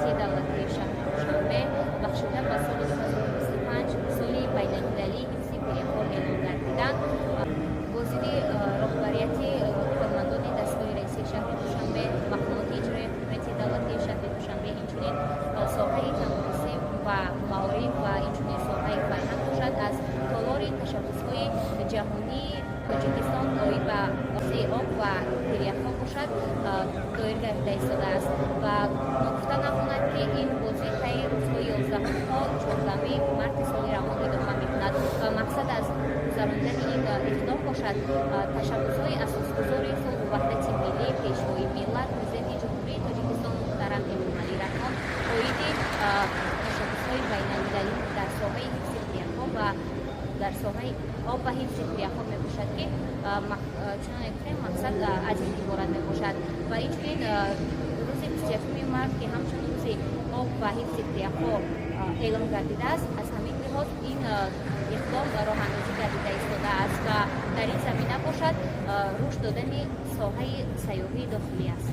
ҳукумати давлати шаҳри Душанбе бахшида ба соли 2025 соли байналмилалии ҳифзи пиряхҳо эълон гардиданд. Возири роҳбарияти кормандони дастгоҳи раиси шаҳри Душанбе, мақомоти иҷроии ҳукумати давлати шаҳри Душанбе инчунин соҳаи тандурустӣ ва маориф ва инчунин соҳаи фарҳанг бошад аз толори ташаббусҳои ҷаҳонии Тоҷикистон доир ба об ва пиряхҳо бошад доир гардида истодааст ва гуфта намонад ки ин бозӣ таи рӯзҳои 11 то 14 марти соли равон идома мекунад ва мақсад аз гузарондани ин иқтидом бошад ташаббусҳои асосгузори сулҳу ваҳдати миллӣ пешвои миллат президенти ҷумҳурии Тоҷикистон муҳтарам Эмомалӣ Рахмон оиди ташаббусҳои байналмилалӣ дар соҳаи ҳифзи пиряхҳо ва дар соҳаи об ва ҳифзи пиряхҳо мебошад ки чунон гуфтем мақсад аз ин иборат мебошад ва инчунин рӯзи 21 март ки ҳамчун рӯзи об ва ҳифзи пиряхҳо эълон гардидааст, аз ҳамин лиҳоз ин иқдом роҳандозӣ гардида истодааст ва дар ин замина бошад рушд додани соҳаи сайёҳии дохилӣ аст.